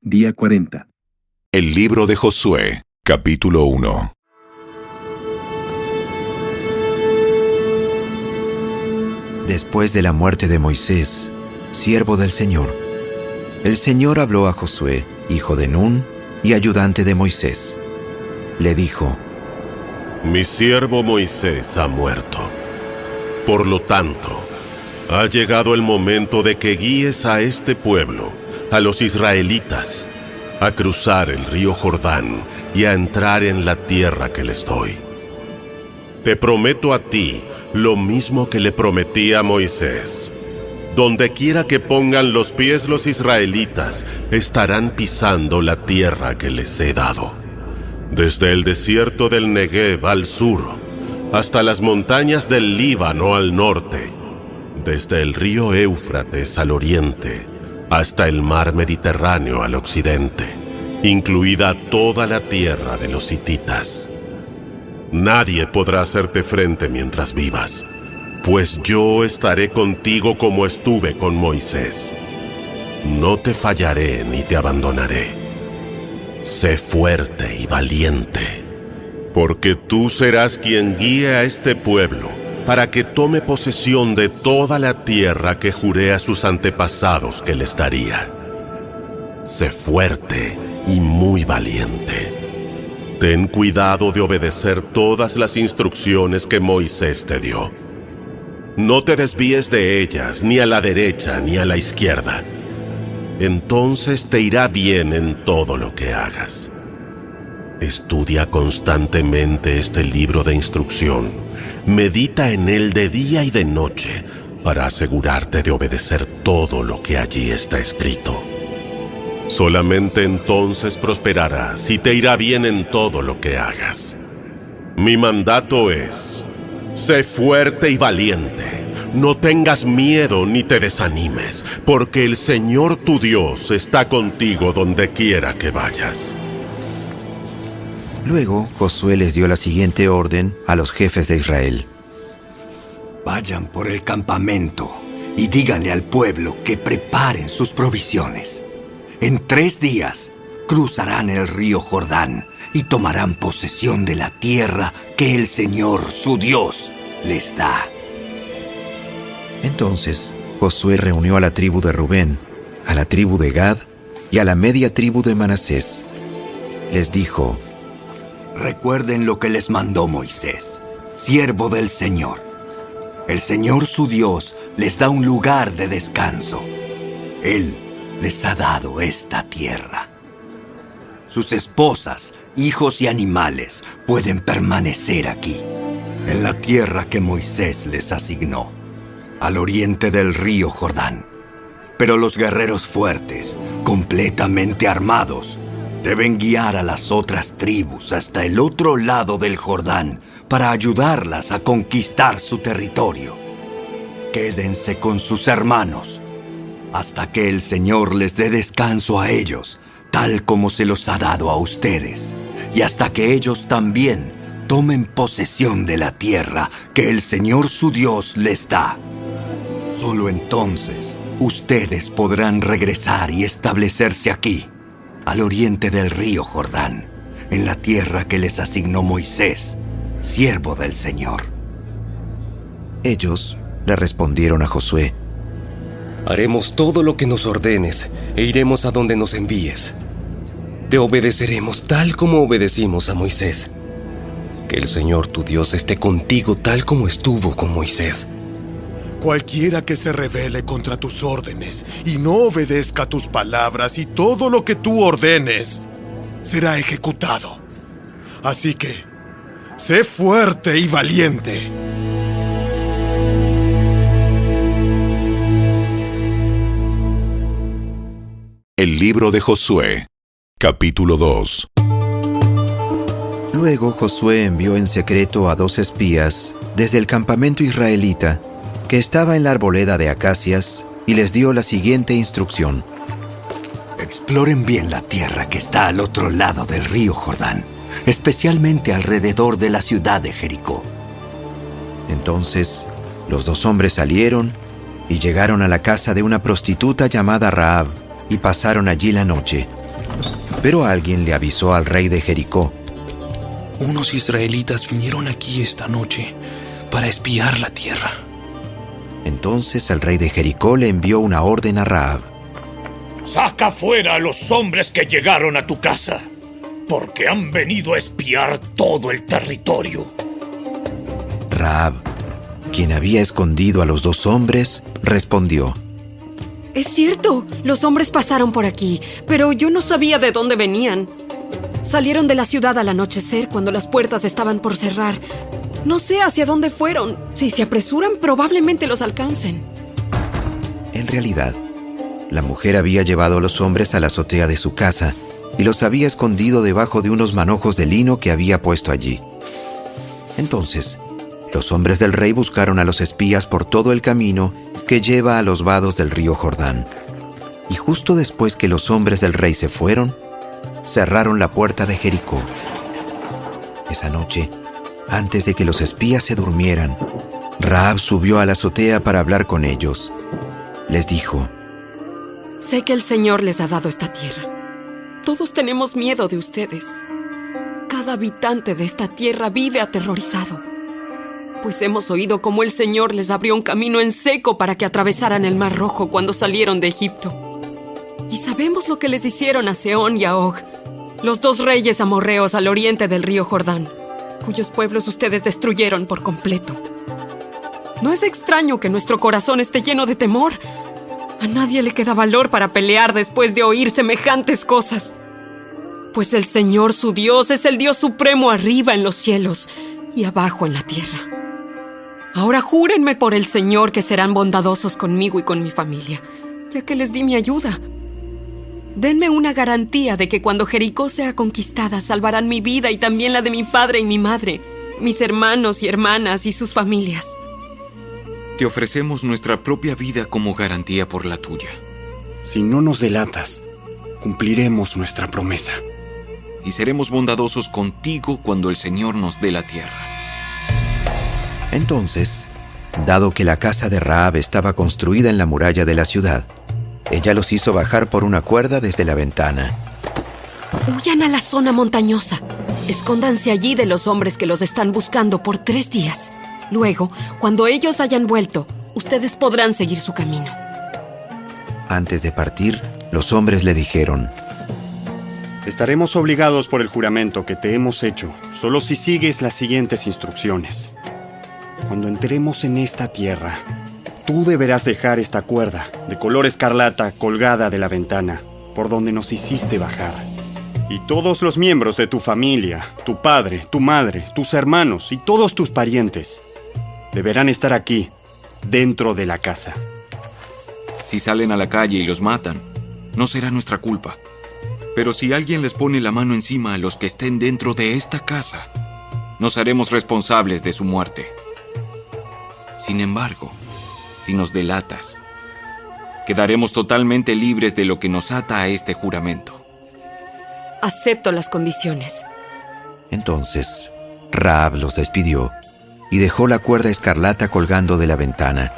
Día 40. El libro de Josué, capítulo 1. Después de la muerte de Moisés, siervo del Señor, el Señor habló a Josué, hijo de Nun y ayudante de Moisés. Le dijo: Mi siervo Moisés ha muerto. Por lo tanto, ha llegado el momento de que guíes a este pueblo, a los israelitas, a cruzar el río Jordán y a entrar en la tierra que les doy. Te prometo a ti lo mismo que le prometí a Moisés. Donde quiera que pongan los pies los israelitas, estarán pisando la tierra que les he dado. Desde el desierto del Negev al sur, hasta las montañas del Líbano al norte, desde el río Éufrates al oriente, hasta el mar Mediterráneo al occidente, incluida toda la tierra de los hititas. Nadie podrá hacerte frente mientras vivas, pues yo estaré contigo como estuve con Moisés. No te fallaré ni te abandonaré. Sé fuerte y valiente, porque tú serás quien guíe a este pueblo para que tome posesión de toda la tierra que juré a sus antepasados que les daría. Sé fuerte y muy valiente. Ten cuidado de obedecer todas las instrucciones que Moisés te dio. No te desvíes de ellas, ni a la derecha ni a la izquierda. Entonces te irá bien en todo lo que hagas. Estudia constantemente este libro de instrucción. Medita en él de día y de noche para asegurarte de obedecer todo lo que allí está escrito. Solamente entonces prosperarás y te irá bien en todo lo que hagas. Mi mandato es: sé fuerte y valiente. No tengas miedo ni te desanimes, porque el Señor tu Dios está contigo donde quiera que vayas. Luego Josué les dio la siguiente orden a los jefes de Israel: Vayan por el campamento y díganle al pueblo que preparen sus provisiones. En 3 días cruzarán el río Jordán y tomarán posesión de la tierra que el Señor, su Dios, les da. Entonces Josué reunió a la tribu de Rubén, a la tribu de Gad y a la media tribu de Manasés. Les dijo: Recuerden lo que les mandó Moisés, siervo del Señor. El Señor su Dios les da un lugar de descanso. Él les ha dado esta tierra. Sus esposas, hijos y animales pueden permanecer aquí, en la tierra que Moisés les asignó, al oriente del río Jordán. Pero los guerreros fuertes, completamente armados, deben guiar a las otras tribus hasta el otro lado del Jordán para ayudarlas a conquistar su territorio. Quédense con sus hermanos hasta que el Señor les dé descanso a ellos, tal como se los ha dado a ustedes, y hasta que ellos también tomen posesión de la tierra que el Señor su Dios les da. Solo entonces ustedes podrán regresar y establecerse aquí, al oriente del río Jordán, en la tierra que les asignó Moisés, siervo del Señor. Ellos le respondieron a Josué: Haremos todo lo que nos ordenes e iremos a donde nos envíes. Te obedeceremos tal como obedecimos a Moisés. Que el Señor tu Dios esté contigo tal como estuvo con Moisés. Cualquiera que se rebele contra tus órdenes y no obedezca tus palabras y todo lo que tú ordenes, será ejecutado. Así que, sé fuerte y valiente. El libro de Josué, capítulo 2. Luego Josué envió en secreto a 2 espías desde el campamento israelita que estaba en la arboleda de acacias y les dio la siguiente instrucción: Exploren bien la tierra que está al otro lado del río Jordán, especialmente alrededor de la ciudad de Jericó. Entonces los 2 hombres salieron y llegaron a la casa de una prostituta llamada Rahab y pasaron allí la noche. Pero alguien le avisó al rey de Jericó. Unos israelitas vinieron aquí esta noche para espiar la tierra. Entonces el rey de Jericó le envió una orden a Rahab. Saca fuera a los hombres que llegaron a tu casa, porque han venido a espiar todo el territorio. Rahab, quien había escondido a los 2 hombres, respondió. Es cierto, los hombres pasaron por aquí, pero yo no sabía de dónde venían. Salieron de la ciudad al anochecer cuando las puertas estaban por cerrar. No sé hacia dónde fueron. Si se apresuran, probablemente los alcancen. En realidad, la mujer había llevado a los hombres a la azotea de su casa y los había escondido debajo de unos manojos de lino que había puesto allí. Entonces, los hombres del rey buscaron a los espías por todo el camino que lleva a los vados del río Jordán. Y justo después que los hombres del rey se fueron, cerraron la puerta de Jericó. Esa noche, antes de que los espías se durmieran, Rahab subió a la azotea para hablar con ellos. Les dijo: Sé que el Señor les ha dado esta tierra. Todos tenemos miedo de ustedes. Cada habitante de esta tierra vive aterrorizado, pues hemos oído cómo el Señor les abrió un camino en seco para que atravesaran el Mar Rojo cuando salieron de Egipto. Y sabemos lo que les hicieron a Sehón y a Og, los 2 reyes amorreos al oriente del río Jordán, cuyos pueblos ustedes destruyeron por completo. No es extraño que nuestro corazón esté lleno de temor. A nadie le queda valor para pelear después de oír semejantes cosas. Pues el Señor su Dios es el Dios supremo arriba en los cielos y abajo en la tierra. Ahora júrenme por el Señor que serán bondadosos conmigo y con mi familia, ya que les di mi ayuda. Denme una garantía de que cuando Jericó sea conquistada salvarán mi vida y también la de mi padre y mi madre, mis hermanos y hermanas y sus familias. Te ofrecemos nuestra propia vida como garantía por la tuya. Si no nos delatas, cumpliremos nuestra promesa. Y seremos bondadosos contigo cuando el Señor nos dé la tierra. Entonces, dado que la casa de Rahab estaba construida en la muralla de la ciudad, ella los hizo bajar por una cuerda desde la ventana. Huyan a la zona montañosa. Escóndanse allí de los hombres que los están buscando por 3 días. Luego, cuando ellos hayan vuelto, ustedes podrán seguir su camino. Antes de partir, los hombres le dijeron: Estaremos obligados por el juramento que te hemos hecho, solo si sigues las siguientes instrucciones. Cuando entremos en esta tierra, tú deberás dejar esta cuerda de color escarlata colgada de la ventana por donde nos hiciste bajar. Y todos los miembros de tu familia, tu padre, tu madre, tus hermanos y todos tus parientes deberán estar aquí, dentro de la casa. Si salen a la calle y los matan, no será nuestra culpa. Pero si alguien les pone la mano encima a los que estén dentro de esta casa, nos haremos responsables de su muerte. Sin embargo, si nos delatas, quedaremos totalmente libres de lo que nos ata a este juramento. Acepto las condiciones. Entonces, Rahab los despidió y dejó la cuerda escarlata colgando de la ventana.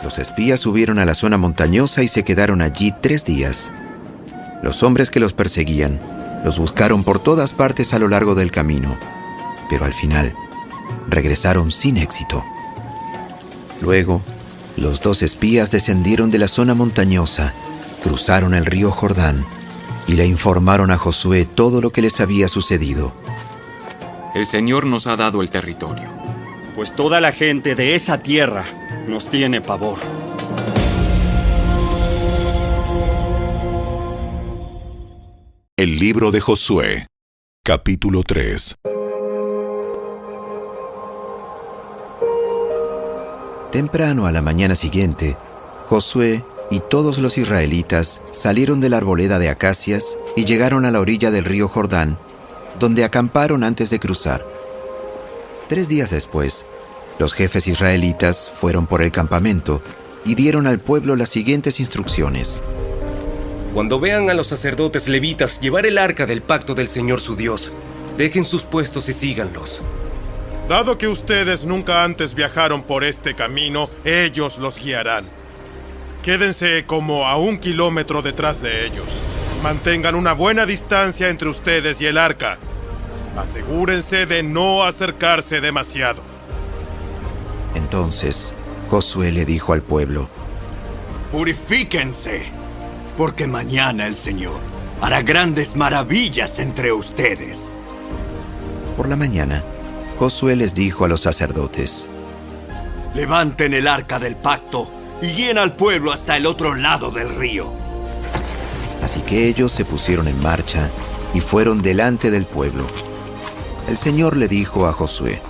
Los espías subieron a la zona montañosa y se quedaron allí 3 días. Los hombres que los perseguían los buscaron por todas partes a lo largo del camino, pero al final regresaron sin éxito. Luego, los 2 espías descendieron de la zona montañosa, cruzaron el río Jordán y le informaron a Josué todo lo que les había sucedido. El Señor nos ha dado el territorio. Pues toda la gente de esa tierra nos tiene pavor. El libro de Josué, capítulo 3. Temprano a la mañana siguiente, Josué y todos los israelitas salieron de la arboleda de acacias y llegaron a la orilla del río Jordán, donde acamparon antes de cruzar. 3 días después, los jefes israelitas fueron por el campamento y dieron al pueblo las siguientes instrucciones. Cuando vean a los sacerdotes levitas llevar el arca del pacto del Señor su Dios, dejen sus puestos y síganlos. Dado que ustedes nunca antes viajaron por este camino, ellos los guiarán. Quédense como a 1 kilómetro detrás de ellos. Mantengan una buena distancia entre ustedes y el arca. Asegúrense de no acercarse demasiado. Entonces Josué le dijo al pueblo: Purifíquense, porque mañana el Señor hará grandes maravillas entre ustedes. Por la mañana, Josué les dijo a los sacerdotes: Levanten el arca del pacto y guíen al pueblo hasta el otro lado del río. Así que ellos se pusieron en marcha y fueron delante del pueblo. El Señor le dijo a Josué: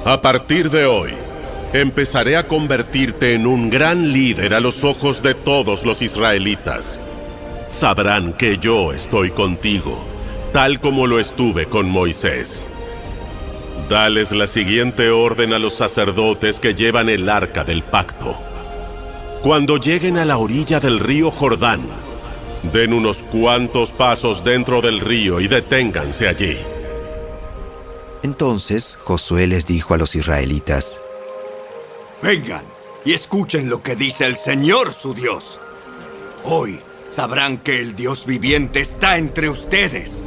A partir de hoy, empezaré a convertirte en un gran líder a los ojos de todos los israelitas. Sabrán que yo estoy contigo, tal como lo estuve con Moisés. Dales la siguiente orden a los sacerdotes que llevan el arca del pacto. Cuando lleguen a la orilla del río Jordán, den unos cuantos pasos dentro del río y deténganse allí. Entonces Josué les dijo a los israelitas: Vengan y escuchen lo que dice el Señor su Dios. Hoy sabrán que el Dios viviente está entre ustedes.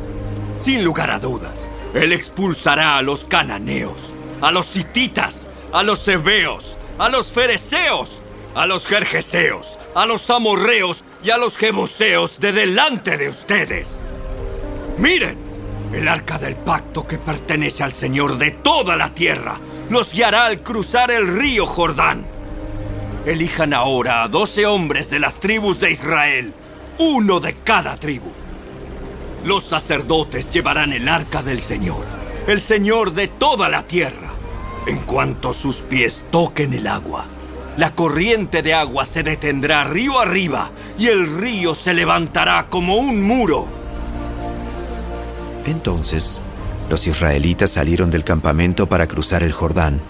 Sin lugar a dudas, Él expulsará a los cananeos, a los hititas, a los heveos, a los fereceos, a los gergeseos, a los amorreos y a los jebuseos de delante de ustedes. Miren, el arca del pacto que pertenece al Señor de toda la tierra los guiará al cruzar el río Jordán. Elijan ahora a 12 hombres de las tribus de Israel, 1 de cada tribu. Los sacerdotes llevarán el arca del Señor, el Señor de toda la tierra. En cuanto sus pies toquen el agua, la corriente de agua se detendrá río arriba y el río se levantará como un muro. Entonces los israelitas salieron del campamento para cruzar el Jordán,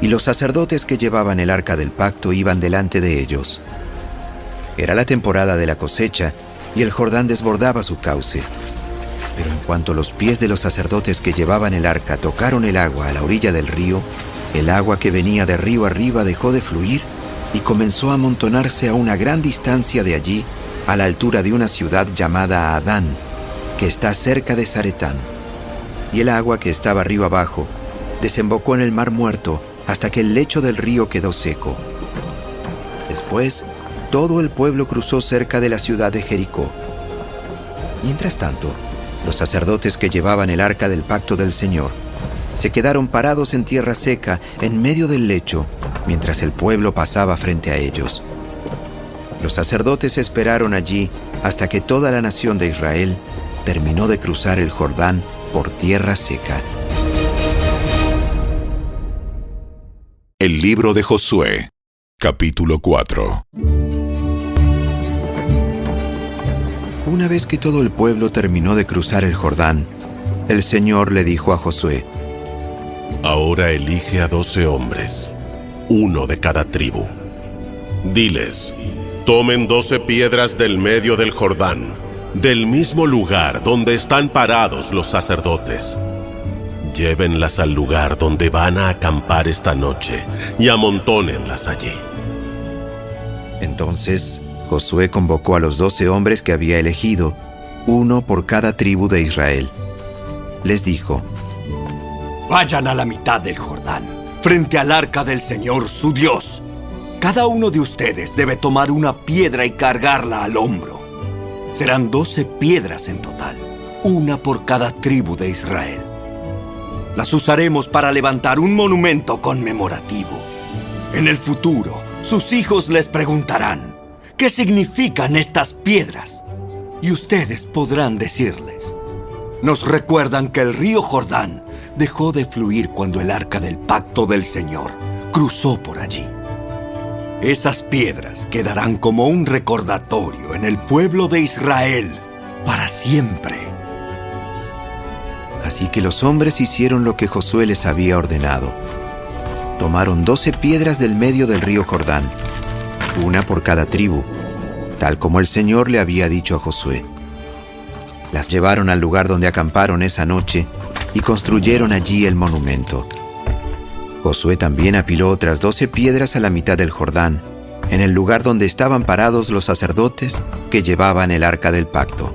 y los sacerdotes que llevaban el arca del pacto iban delante de ellos. Era la temporada de la cosecha, y el Jordán desbordaba su cauce. Pero en cuanto los pies de los sacerdotes que llevaban el arca tocaron el agua a la orilla del río, el agua que venía de río arriba dejó de fluir y comenzó a amontonarse a una gran distancia de allí, a la altura de una ciudad llamada Adán, que está cerca de Zaretán. Y el agua que estaba río abajo desembocó en el mar Muerto hasta que el lecho del río quedó seco. Después, todo el pueblo cruzó cerca de la ciudad de Jericó. Mientras tanto, los sacerdotes que llevaban el arca del pacto del Señor se quedaron parados en tierra seca en medio del lecho mientras el pueblo pasaba frente a ellos. Los sacerdotes esperaron allí hasta que toda la nación de Israel terminó de cruzar el Jordán por tierra seca. El libro de Josué, capítulo 4. Una vez que todo el pueblo terminó de cruzar el Jordán, el Señor le dijo a Josué: Ahora elige a 12 hombres, 1 de cada tribu. Diles, tomen 12 piedras del medio del Jordán, del mismo lugar donde están parados los sacerdotes. Llévenlas al lugar donde van a acampar esta noche y amontónenlas allí. Entonces Josué convocó a los 12 hombres que había elegido, 1 por cada tribu de Israel. Les dijo: Vayan a la mitad del Jordán, frente al arca del Señor su Dios. Cada uno de ustedes debe tomar una piedra y cargarla al hombro. Serán 12 piedras en total, 1 por cada tribu de Israel. Las usaremos para levantar un monumento conmemorativo. En el futuro, sus hijos les preguntarán: ¿qué significan estas piedras? Y ustedes podrán decirles: nos recuerdan que el río Jordán dejó de fluir cuando el arca del pacto del Señor cruzó por allí. Esas piedras quedarán como un recordatorio en el pueblo de Israel para siempre. Así que los hombres hicieron lo que Josué les había ordenado. Tomaron 12 piedras del medio del río Jordán, 1 por cada tribu, tal como el Señor le había dicho a Josué. Las llevaron al lugar donde acamparon esa noche y construyeron allí el monumento. Josué también apiló otras 12 piedras a la mitad del Jordán en el lugar donde estaban parados los sacerdotes que llevaban el arca del pacto,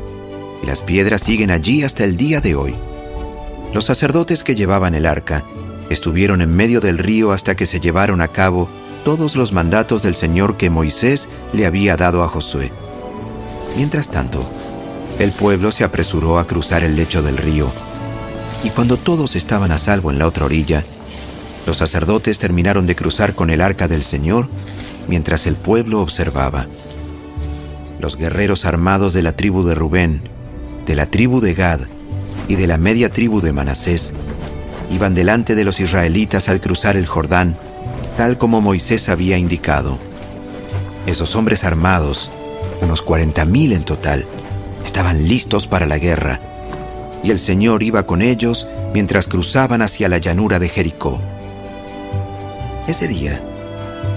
y las piedras siguen allí hasta el día de hoy. Los sacerdotes que llevaban el arca estuvieron en medio del río hasta que se llevaron a cabo todos los mandatos del Señor que Moisés le había dado a Josué. Mientras tanto, el pueblo se apresuró a cruzar el lecho del río, y cuando todos estaban a salvo en la otra orilla, los sacerdotes terminaron de cruzar con el arca del Señor mientras el pueblo observaba. Los guerreros armados de la tribu de Rubén, de la tribu de Gad y de la media tribu de Manasés iban delante de los israelitas al cruzar el Jordán, tal como Moisés había indicado. Esos hombres armados, unos 40,000 en total, estaban listos para la guerra, y el Señor iba con ellos mientras cruzaban hacia la llanura de Jericó. Ese día,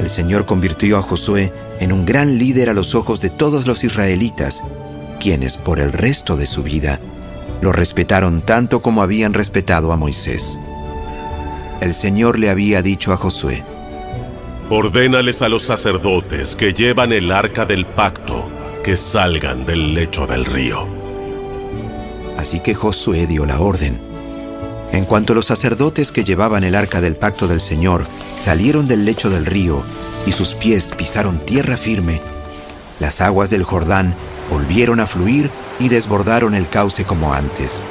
el Señor convirtió a Josué en un gran líder a los ojos de todos los israelitas, quienes por el resto de su vida lo respetaron tanto como habían respetado a Moisés. El Señor le había dicho a Josué: ordénales a los sacerdotes que llevan el arca del pacto que salgan del lecho del río. Así que Josué dio la orden. En cuanto los sacerdotes que llevaban el arca del pacto del Señor salieron del lecho del río y sus pies pisaron tierra firme, las aguas del Jordán volvieron a fluir y desbordaron el cauce como antes.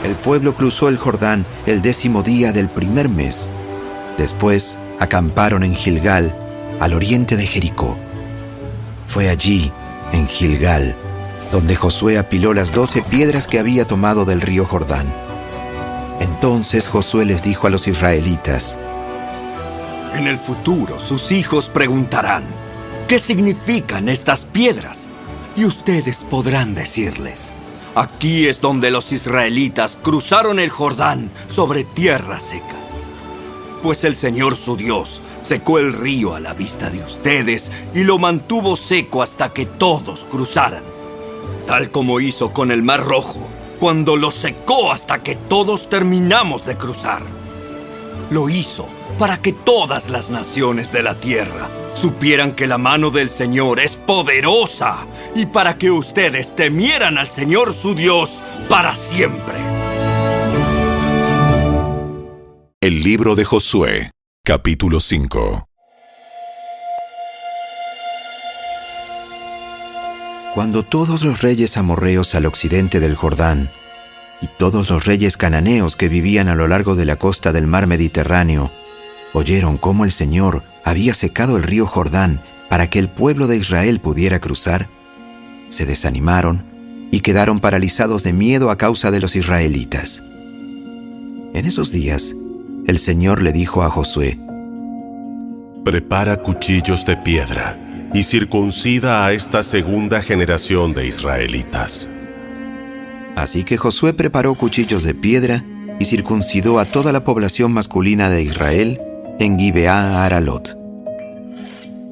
El pueblo cruzó el Jordán el 10º día del primer mes. Después acamparon en Gilgal, al oriente de Jericó. Fue allí, en Gilgal, donde Josué apiló las 12 piedras que había tomado del río Jordán. Entonces Josué les dijo a los israelitas: en el futuro sus hijos preguntarán, ¿qué significan estas piedras? Y ustedes podrán decirles: aquí es donde los israelitas cruzaron el Jordán sobre tierra seca. Pues el Señor su Dios secó el río a la vista de ustedes y lo mantuvo seco hasta que todos cruzaran, tal como hizo con el Mar Rojo, cuando lo secó hasta que todos terminamos de cruzar. Lo hizo para que todas las naciones de la tierra supieran que la mano del Señor es poderosa y para que ustedes temieran al Señor su Dios para siempre. El libro de Josué, capítulo 5. Cuando todos los reyes amorreos al occidente del Jordán y todos los reyes cananeos que vivían a lo largo de la costa del mar Mediterráneo oyeron cómo el Señor había secado el río Jordán para que el pueblo de Israel pudiera cruzar, se desanimaron y quedaron paralizados de miedo a causa de los israelitas. En esos días, el Señor le dijo a Josué: prepara cuchillos de piedra y circuncida a esta segunda generación de israelitas. Así que Josué preparó cuchillos de piedra y circuncidó a toda la población masculina de Israel en Gibeá Aralot.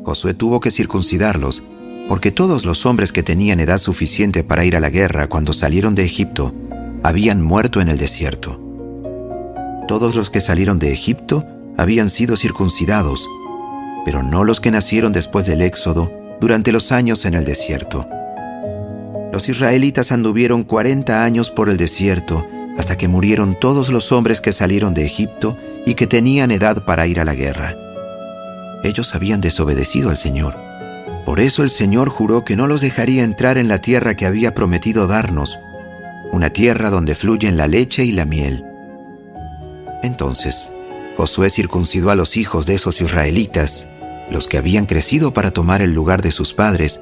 Josué tuvo que circuncidarlos porque todos los hombres que tenían edad suficiente para ir a la guerra cuando salieron de Egipto habían muerto en el desierto. Todos los que salieron de Egipto habían sido circuncidados, pero no los que nacieron después del Éxodo durante los años en el desierto. Los israelitas anduvieron 40 años por el desierto hasta que murieron todos los hombres que salieron de Egipto y que tenían edad para ir a la guerra. Ellos habían desobedecido al Señor. Por eso el Señor juró que no los dejaría entrar en la tierra que había prometido darnos, una tierra donde fluyen la leche y la miel. Entonces, Josué circuncidó a los hijos de esos israelitas, los que habían crecido para tomar el lugar de sus padres,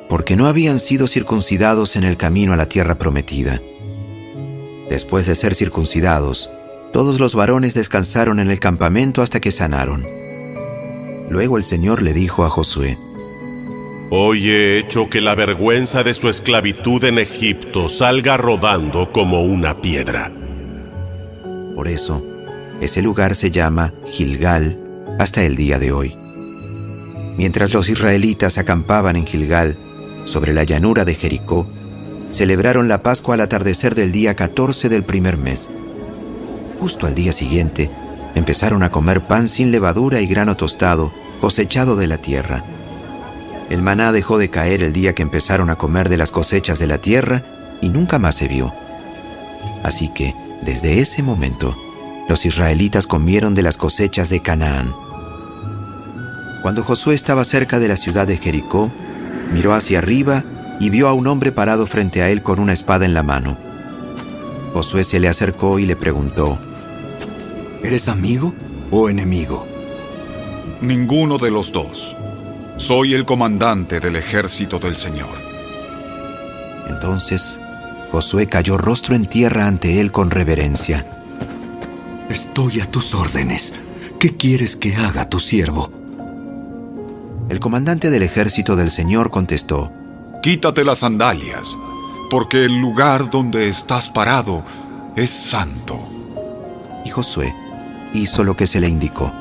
porque no habían sido circuncidados en el camino a la tierra prometida. Después de ser circuncidados, todos los varones descansaron en el campamento hasta que sanaron. Luego el Señor le dijo a Josué: hoy he hecho que la vergüenza de su esclavitud en Egipto salga rodando como una piedra. Por eso, ese lugar se llama Gilgal hasta el día de hoy. Mientras los israelitas acampaban en Gilgal, sobre la llanura de Jericó, celebraron la Pascua al atardecer del día 14 del primer mes. Justo al día siguiente, empezaron a comer pan sin levadura y grano tostado cosechado de la tierra. El maná dejó de caer el día que empezaron a comer de las cosechas de la tierra y nunca más se vio. Así que, desde ese momento, los israelitas comieron de las cosechas de Canaán. Cuando Josué estaba cerca de la ciudad de Jericó, miró hacia arriba y vio a un hombre parado frente a él con una espada en la mano. Josué se le acercó y le preguntó: ¿Eres amigo o enemigo? Ninguno de los dos. Soy el comandante del ejército del Señor. Entonces, Josué cayó rostro en tierra ante él con reverencia. Estoy a tus órdenes. ¿Qué quieres que haga tu siervo? El comandante del ejército del Señor contestó: Quítate las sandalias, porque el lugar donde estás parado es santo. Y Josué hizo lo que se le indicó.